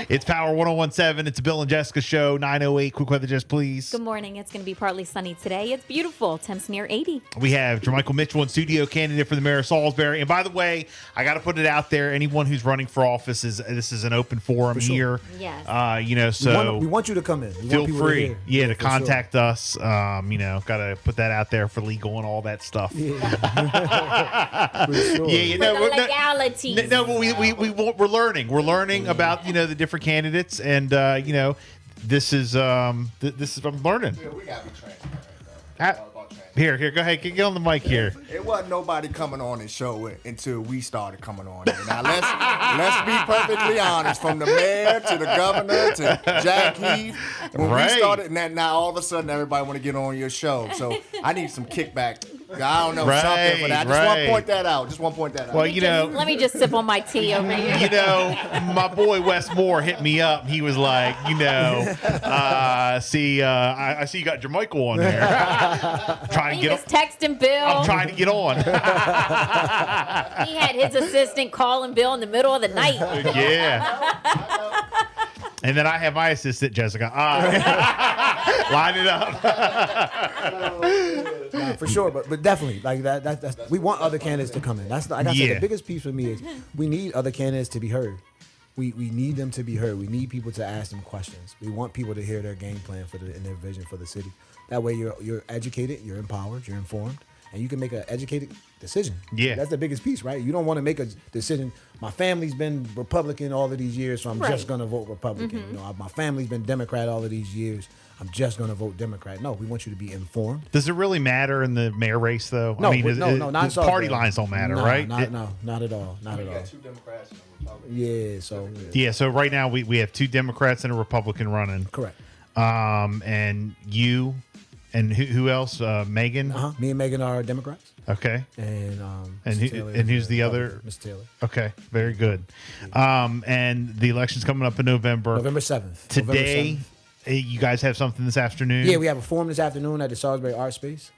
It's Power 1017. It's a Bill and Jessica show. 908. Quick weather, just please. Good morning. It's going to be partly sunny today. It's beautiful. Temps near 80. We have Jermichael Mitchell in studio, candidate for the mayor of Salisbury. And by the way, I got to put it out there. Anyone who's running for office this is an open forum here. Yes. So we want you to come in. Feel free, to contact us. Got to put that out there for legal and all that stuff. Yeah, for sure. Legality. No, but we're learning. We're learning about the different candidates, and this is I'm learning. Yeah, we gotta be transparent. Here, go ahead, get on the mic here. It wasn't nobody coming on the show until we started coming on. Now let's be perfectly honest. From the mayor to the governor to Jack Heath, when we started, now all of a sudden everybody want to get on your show. So I need some kickback. I don't know something for that. I just want to point that out. Well, let me just sip on my tea over here. My boy Wes Moore hit me up. He was like, I see you got Jermichael on there. He was texting Bill. I'm trying to get on. He had his assistant calling Bill in the middle of the night. Yeah. And then I have my assistant, Jessica. Line it up. Nah, for sure, but definitely like that's we want other candidates to come in. That's like I said, the biggest piece for me is we need other candidates to be heard. We need them to be heard. We need people to ask them questions. We want people to hear their game plan and their vision for the city. That way you're educated, you're empowered, you're informed, and you can make an educated decision. Yeah. That's the biggest piece, right? You don't want to make a decision. My family's been Republican all of these years, so I'm just going to vote Republican. Mm-hmm. My family's been Democrat all of these years. I'm just going to vote Democrat. No, we want you to be informed. Does it really matter in the mayor race, though? No, not party lines don't matter, right? Not at all. Not at all. We got two Democrats and a Republican. Yeah, so right now we have two Democrats and a Republican running. Correct. And you and who else? Megan? Me and Megan are Democrats. Okay. And who's the other? Miss Taylor. Okay, very good. And the election's coming up in November. November 7th. Today, you guys have something this afternoon? Yeah, we have a forum this afternoon at the Salisbury Art Space.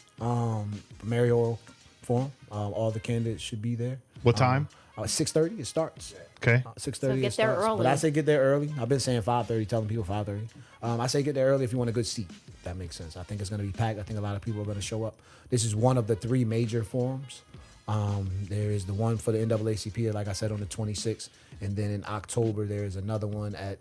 Mayoral forum. All the candidates should be there. What time? 6:30 it starts. Okay. 6:30 So get there early. But I say get there early. I've been saying 5:30, telling people 5:30. I say get there early if you want a good seat. If that makes sense. I think it's going to be packed. I think a lot of people are going to show up. This is one of the three major forums. There is the one for the NAACP, like I said, on the 26th. And then in October, there is another one at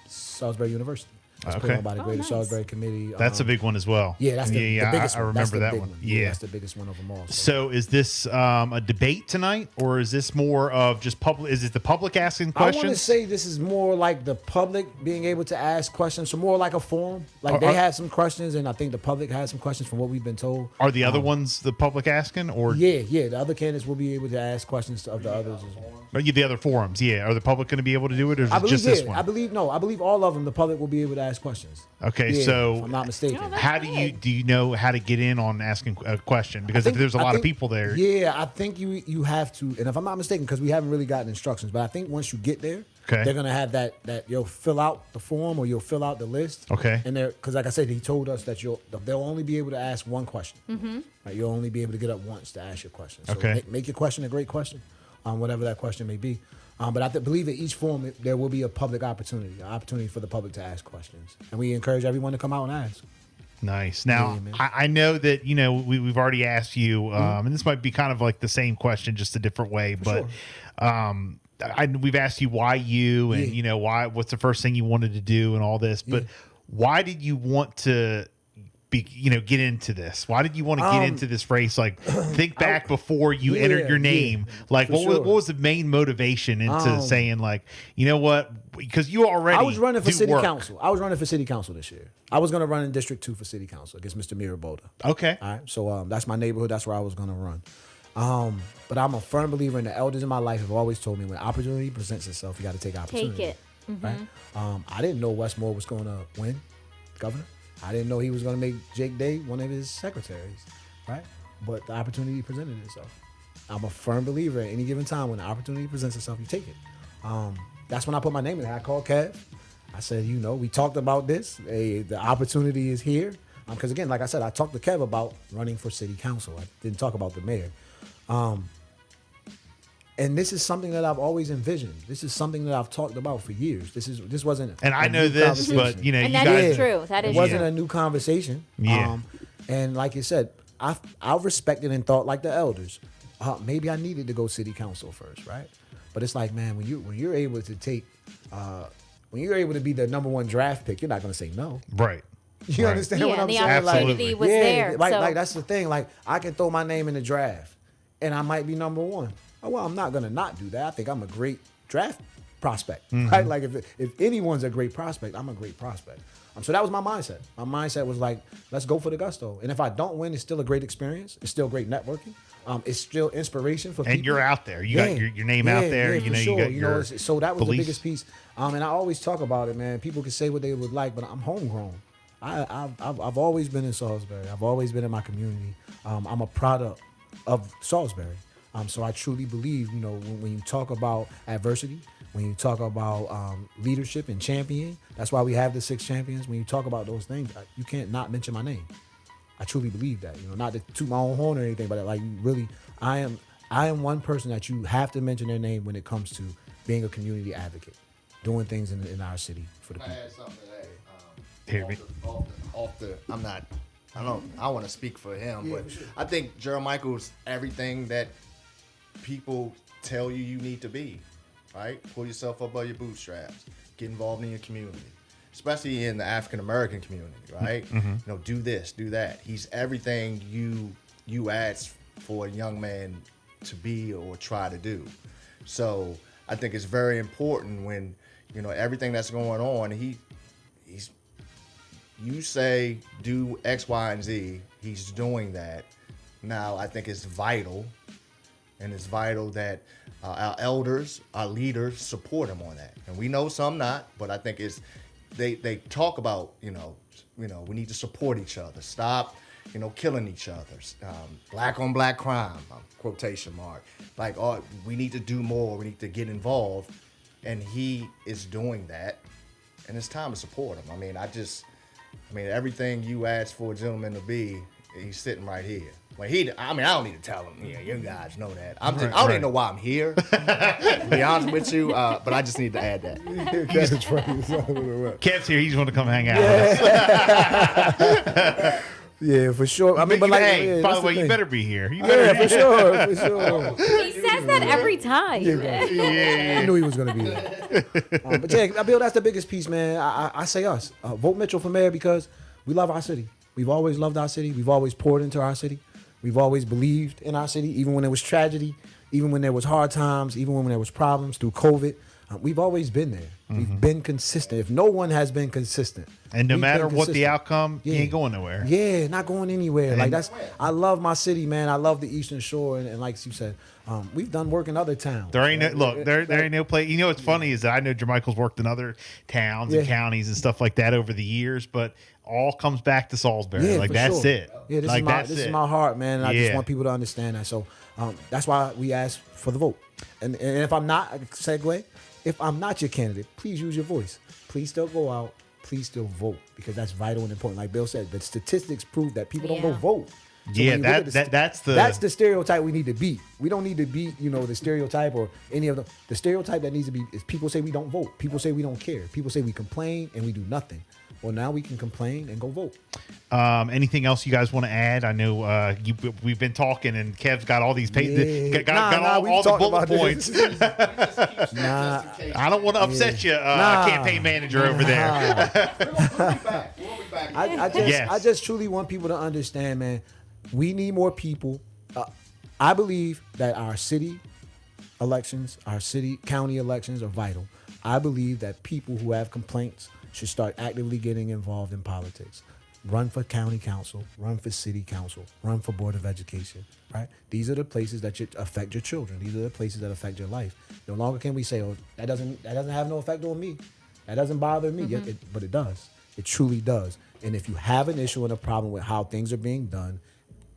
Salisbury University. That's put on by the Greater Salisbury Committee. That's a big one as well. Yeah, that's the biggest one. I remember that one. Yeah, that's the biggest one of them all. So is this a debate tonight, or is this more of just public? Is it the public asking questions? I want to say this is more like the public being able to ask questions, so more like a forum. Like they had some questions, and I think the public had some questions from what we've been told. Are the other ones the public asking, or Yeah, the other candidates will be able to ask questions of the others as well. The other forums? Yeah, are the public going to be able to do it, or is it just this one? I believe all of them. The public will be able to ask questions. Okay, Yeah, so if I'm not mistaken. how do you know how to get in on asking a question? Because if there's a lot of people there, yeah, I think you have to. And if I'm not mistaken, because we haven't really gotten instructions, but I think once you get there, they're gonna have that you'll fill out the form or you'll fill out the list. Okay. And because like I said, he told us that they'll only be able to ask one question. Mm-hmm. Right, you'll only be able to get up once to ask your question. So Okay. make your question a great question, whatever that question may be. But I believe at each forum there will be a public opportunity, an opportunity for the public to ask questions, and we encourage everyone to come out and ask. Nice. Now, Yeah, I know that, we've already asked you, and this might be kind of like the same question, just a different way, but we've asked you why you and, what's the first thing you wanted to do and all this, but why did you want to get into this? Why did you want to get into this race? Like, think back before you entered your name. Like, what was the main motivation into saying, like, you know what? Because you already I was running for city council. I was running for city council this year. I was going to run in District 2 for city council against Mr. Miraboda. Okay. All right. So that's my neighborhood. That's where I was going to run. But I'm a firm believer in the elders in my life have always told me when opportunity presents itself, you got to take opportunity. Take it. Mm-hmm. Right? I didn't know Westmore was going to win governor. I didn't know he was going to make Jake Day one of his secretaries, right? But the opportunity presented itself. I'm a firm believer at any given time when the opportunity presents itself, you take it. That's when I put my name in there. I called Kev. I said, we talked about this. The opportunity is here. Because again, like I said, I talked to Kev about running for city council. I didn't talk about the mayor. And this is something that I've always envisioned. This is something that I've talked about for years. This wasn't. And I know this, but and you that guys. is true. That is it wasn't true. a new conversation. Yeah. And like you said, I respected and thought like the elders. Maybe I needed to go city council first, right? But it's like, man, when you're able to take, when you're able to be the number one draft pick, you're not going to say no. Right. You understand what I'm the saying? opportunity was there. Like, so. like that's the thing. Like I can throw my name in the draft, and I might be number one. Oh, well, I'm not gonna not do that. I think I'm a great draft prospect, right? Like if anyone's a great prospect, I'm a great prospect. So that was my mindset. My mindset was like, let's go for the gusto. And if I don't win, it's still a great experience. It's still great networking. It's still inspiration for people. And you're out there. You got your name out there. Yeah, you know, for sure. you got your so that was beliefs. the biggest piece. And I always talk about it, man. People can say what they would like, but I'm homegrown. I've always been in Salisbury. I've always been in my community. I'm a product of Salisbury. So I truly believe, when you talk about adversity, when you talk about leadership and champion, that's why we have the 6 champions. When you talk about those things, you can't not mention my name. I truly believe that. Not to toot my own horn or anything, but like really, I am one person that you have to mention their name when it comes to being a community advocate, doing things in our city for the people. I add something today. Hear me. I want to speak for him, Yeah, but for sure. I think Jermichael's everything that people tell you need to be, right? Pull yourself up by your bootstraps, get involved in your community, especially in the African American community, right? Do this, do that. He's everything you ask for a young man to be or try to do. So I think it's very important when, everything that's going on, you say do X, Y, and Z. He's doing that. Now, I think it's vital, and it's vital that our elders, our leaders, support him on that. And we know some not, but I think they talk about we need to support each other. Stop, killing each other. Black on black crime, quotation mark. Like, we need to do more. We need to get involved, and he is doing that. And it's time to support him. Everything you asked for a gentleman to be, he's sitting right here. I don't need to tell him. Yeah, you guys know that. I don't even know why I'm here. To be honest with you, but I just need to add that. Kev's here. He's going to come hang out with us. Yeah, for sure. But hey, by the way, you better be here. You better Yeah, for sure. He says that every time. I knew he was going to be there. But yeah, Bill, that's the biggest piece, man. I say us. Vote Mitchell for mayor because we love our city. We've always loved our city. We've always poured into our city. We've always believed in our city, even when there was tragedy, even when there was hard times, even when there was problems through COVID. We've always been there. We've been consistent. If no one has been consistent, And no we've matter been what the consistent. outcome, you ain't going nowhere. Yeah, not going anywhere. I love my city, man. I love the Eastern Shore, and like you said, we've done work in other towns. There ain't no look. There ain't no place. What's funny is that I know Jermichael's worked in other towns and counties and stuff like that over the years, but all comes back to Salisbury. Yeah, for that's sure. it. Yeah, this is my heart, man. And I just want people to understand that. So that's why we ask for the vote. And if I'm not, segue, if I'm not your candidate, please use your voice. Please still go out. Please still vote because that's vital and important. Like Bill said, the statistics prove that people don't go vote. So Yeah, when you look at that's the stereotype we need to beat. We don't need to beat, the stereotype or any of them. The stereotype that needs to be is people say we don't vote. People say we don't care. People say we complain and we do nothing. Well, now we can complain and go vote. Anything else you guys want to add? I know we've been talking, and Kev's got all these got all the bullet points. I don't want to upset you, campaign manager over there. We'll be back. I just truly want people to understand, man. We need more people. I believe that our city elections, our city county elections are vital. I believe that people who have complaints should start actively getting involved in politics. Run for county council, run for city council, run for board of education, right? These are the places that affect your children. These are the places that affect your life. No longer can we say, oh, that doesn't have no effect on me. That doesn't bother me, but it does. It truly does. And if you have an issue and a problem with how things are being done,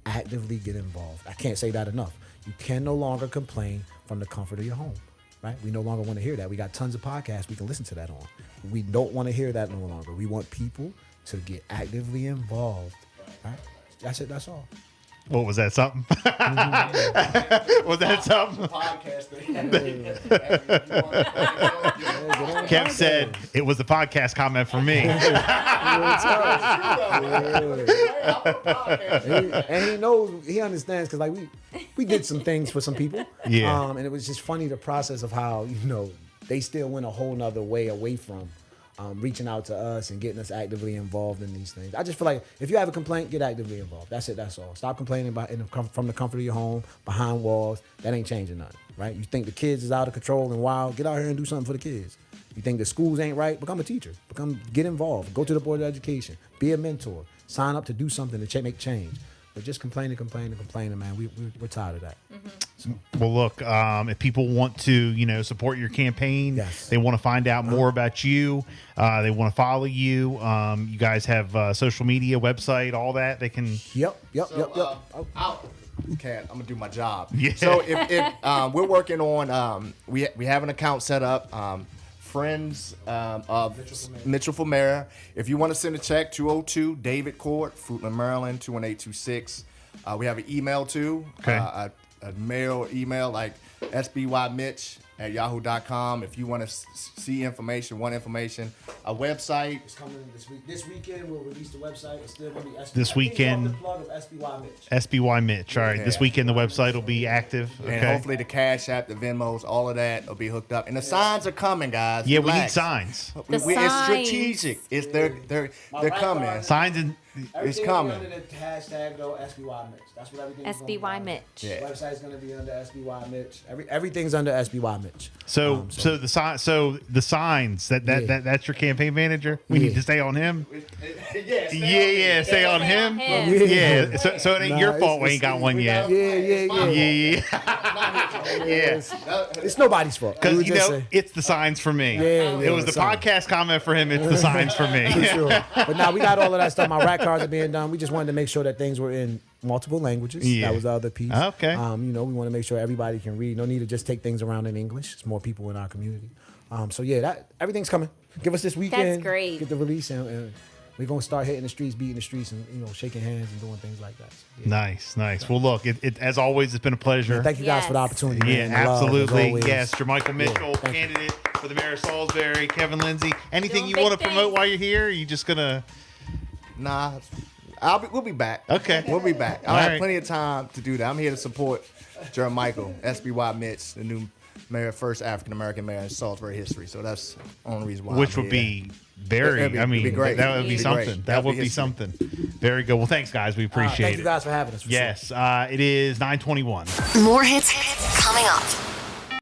actively get involved. I can't say that enough. You can no longer complain from the comfort of your home. Right? We no longer want to hear that. We got tons of podcasts we can listen to that on. We don't want to hear that no longer. We want people to get actively involved. Right? That's it. That's all. What was that? Something? Was that something? Kev said it was the podcast comment for me. And he knows, he understands, because like we did some things for some people. Yeah. And it was just funny the process of how, they still went a whole nother way away from reaching out to us and getting us actively involved in these things. I just feel like if you have a complaint, get actively involved. That's it. That's all. Stop complaining from the comfort of your home, behind walls. That ain't changing nothing, right? You think the kids is out of control and wild, get out here and do something for the kids. You think the schools ain't right, become a teacher. Get involved. Go to the Board of Education. Be a mentor. Sign up to do something to make change. But just complaining, man, we're tired of that. Well, look, if people want to, support your campaign, yes. They want to find out more about you, they want to follow you. You guys have social media, website, all that. They can. Yep. Okay, I'm gonna do my job. Yeah. So if we're working on, we have an account set up. Friends of Mitchell for Mayor. If you want to send a check, 202 David Court, Fruitland, Maryland, 21826. We have an email too. Okay. A mail email like sbymitch@yahoo.com. If you want to see information, a website. It's coming this week. This weekend we'll release the website. It's still gonna be This weekend. The plug of SBY Mitch. SBY Mitch. All right. Yeah. This weekend the website will be active. Okay. And hopefully the Cash App, the Venmos, all of that will be hooked up. And the signs are coming, guys. Yeah, we need Relax. signs. The It's signs. strategic. They're coming. Signs and Everything coming. Will be under the hashtag though SBY Mitch. That's what everything. SBY Mitch. Yeah. The website's gonna be under SBY Mitch. Everything's under SBY Mitch. so the signs that's your campaign manager. We need to stay on him. Yeah, stay on him. him. Yeah. So it ain't your fault we ain't got one yet. Yeah. Yeah. It's nobody's fault. Because We just say- it's the signs for me. Yeah, It was the the signs. podcast comment for him. It's the signs for me. For sure. But now we got all of that stuff. My rat cards are being done. We just wanted to make sure that things were in multiple languages. Yeah. That was the other piece. Okay. We want to make sure everybody can read. No need to just take things around in English. It's more people in our community. Everything's coming. Give us this weekend. That's great. Get the release and we're gonna start hitting the streets, beating the streets, and shaking hands and doing things like that. So, yeah. Nice. Well, look, it as always, it's been a pleasure. Thank you guys for the Yes. opportunity. Yeah, man. The love, as absolutely. always. Yes, Jermichael Mitchell, thank you. candidate for the mayor of Salisbury. Kevin Lindsay. Anything Doing you big want to promote things. while you're here? Or are you just gonna? Nah, we'll be back. Okay. We'll be back. I'll All have right. plenty of time to do that. I'm here to support Jermichael, SBY Mitch, the new mayor, first African American mayor in Salisbury history. So that's the only reason why. Which I'm would here. be very. It'd be great. That would be It'd be something. great. That That'd would be be history. something. Very good. Well, thanks, guys. We appreciate Thank it. you guys for having us. For sure. Yes, it is 9:21. More hits coming up.